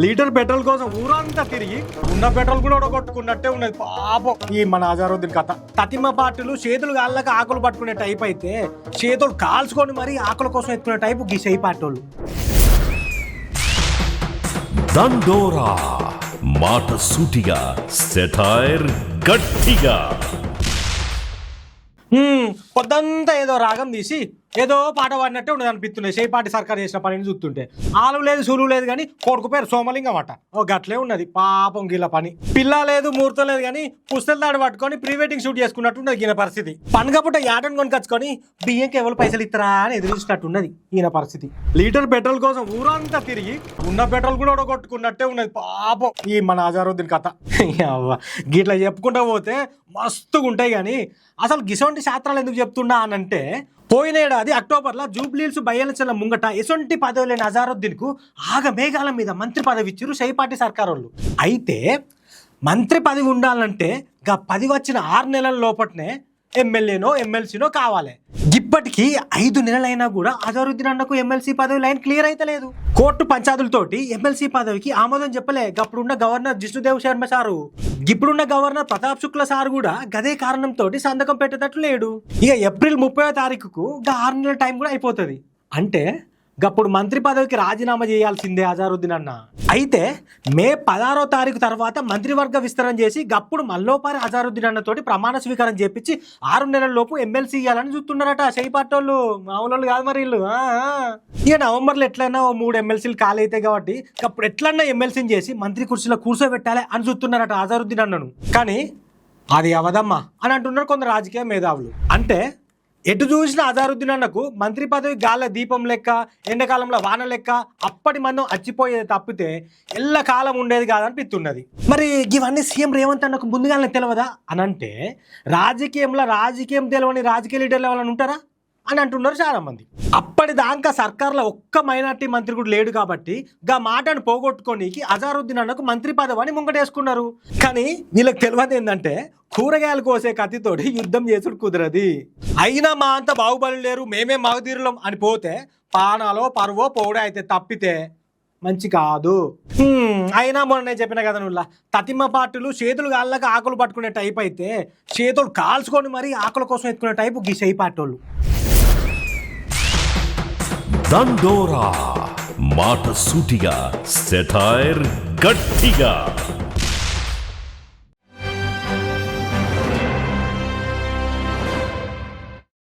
Litre petrol కోసం ఊరంతా తిరిగి ఉన్న పెట్రోల్ కూడా కొట్టుకున్నట్టే ఉన్నది పాపం ఈ మన అజారుద్దీన్ కథ. తతిమ పార్టీలు చేతులు కాళ్ళకి ఆకులు పట్టుకునే టైప్ అయితే చేతులు కాల్చుకొని మరి ఆకుల కోసం ఎత్తుకునే టైపు గిసై పార్టీలు. దండోరా మాట సూటిగా, సెటైర్ గట్టిగా. పొద్దంతా ఏదో రాగం తీసి ఏదో పాట పాడినట్టే ఉండదు అనిపిస్తున్నాయి చేపాటి సర్కారు చేసిన పనిని చూస్తుంటే. ఆలు లేదు సూలు లేదు కానీ కొడుకు పేరు సోమలింగం అట. ఓ గట్లే ఉన్నది పాపం గీల పని. పిల్ల లేదు ముహూర్తం లేదు కానీ పుస్తల దాడి పట్టుకొని ప్రీ వెడ్డింగ్ షూట్ చేసుకున్నట్టు ఉన్నది ఈయన పరిస్థితి. పండుగ పుట్ట యాటను కొనుకొచ్చుకొని బియ్యంకి ఎవరు పైసలు ఇస్తారా అని ఎదురుస్తున్నట్టున్నది ఈయన పరిస్థితి. లీటర్ పెట్రోల్ కోసం ఊరంతా తిరిగి ఉన్న పెట్రోల్ కూడా కొట్టుకున్నట్టే ఉన్నది పాపం ఈ మన అజారుద్దీన్ కథ. గిట్లా చెప్పుకుంటా పోతే మస్తుగా ఉంటాయి కానీ అసలు గిసొంటి శాస్త్రాలు ఎందుకు చెప్తున్నా అని అంటే, పోయిన ఏడాది అక్టోబర్లో జూబ్లీహిల్స్ బై ఎలక్షన్ల ముంగట ఎసొంటి పదవి లేని అజారుద్దీన్కు మేఘాల మీద మంత్రి పదవి ఇచ్చారు షైపాటి సర్కార్ వాళ్ళు. అయితే మంత్రి పదవి ఉండాలంటే గా 10 వచ్చిన 6 నెలల లోపట్నే ఎమ్మెల్యేనో ఎమ్మెల్సీనో కావాలి. ఇప్పటికీ 5 నెలలైనా కూడా అజారుద్దీన్ అన్నకు ఎమ్మెల్సీ పదవి లైన్ క్లియర్ అయితే లేదు. కోర్టు పంచాదులతోటి ఎమ్మెల్సీ పదవికి ఆమోదం చెప్పలే. అప్పుడున్న గవర్నర్ జిష్ణుదేవ్ శర్మ సారు, ఇప్పుడున్న గవర్నర్ ప్రతాప్ శుక్ల సార్ కూడా గదే కారణంతో సంతకం పెట్టేటట్లు లేడు. ఇక ఏప్రిల్ 30వ తారీఖుకు 6 నెలల టైం కూడా అయిపోతుంది. అంటే గప్పుడు మంత్రి పదవికి రాజీనామా చేయాల్సిందే అజారుద్దీన్ అన్న. అయితే మే 16వ తారీఖు తర్వాత మంత్రివర్గ విస్తరణ చేసి గప్పుడు మల్లోపారి అజారుద్దీన్ అన్నతోటి ప్రమాణ స్వీకారం చేపించి 6 నెలల లోపు ఎమ్మెల్సీ ఇవ్వాలని చూస్తున్నారట షైపాటోళ్ళు. మామూలు కాదు మరి వీళ్ళు. ఇక నవంబర్లో ఎట్లయినా 3 ఎమ్మెల్సీలు ఖాళీ అవుతాయి కాబట్టి అప్పుడు ఎట్లన్నా ఎమ్మెల్సీని చేసి మంత్రి కుర్చీలో కూర్చోబెట్టాలి అని చూస్తున్నారట అజారుద్దీన్ అన్నను. కానీ అది అవదమ్మా అని అంటున్నారు కొందరు రాజకీయ మేధావులు. అంటే ఎటు చూసిన అజారుద్దీన్ అన్నకు మంత్రి పదవి గాల్ల దీపం లెక్క, ఎండాకాలంలో వాన లెక్క అప్పటి మనం అచ్చిపోయేది తప్పితే ఎల్ల కాలం ఉండేది కాదనిపిస్తున్నది. మరి ఇవన్నీ సీఎం రేవంత్ అన్నకు ముందుగానే తెలియదా అని అంటే, రాజకీయం తెలియని రాజకీయ లీడర్లు ఎవరైనా ఉంటారా అని అంటున్నారు చాలా మంది. అప్పటిదాకా సర్కార్లో ఒక్క మైనార్టీ మంత్రి కూడా లేడు కాబట్టి గా మాటను పోగొట్టుకోనికి అజారుద్దీన్ అన్నకు మంత్రి పదవిని ముంగటేసుకున్నారు. కానీ వీళ్ళకి తెలియదు ఏంటంటే, కూరగాయలు కోసే కత్తితోటి యుద్ధం చేసుడు కుదరది. అయినా మా అంత బాహుబలి లేరు, మేమే మగధీరులం అని పోతే పానాలో పరువో పోవడే అయితే తప్పితే మంచి కాదు. అయినా మొన్న నేను చెప్పిన కదా నువ్వు, తతిమ పార్టీలు చేతులు కాళ్ళకి ఆకులు పట్టుకునే టైప్ అయితే చేతులు కాల్చుకొని మరి ఆకుల కోసం ఎత్తుకునే టైపు గిసై పార్టీలు. దండోరా మాట సూటిగా, సెటైర్ గట్టిగా.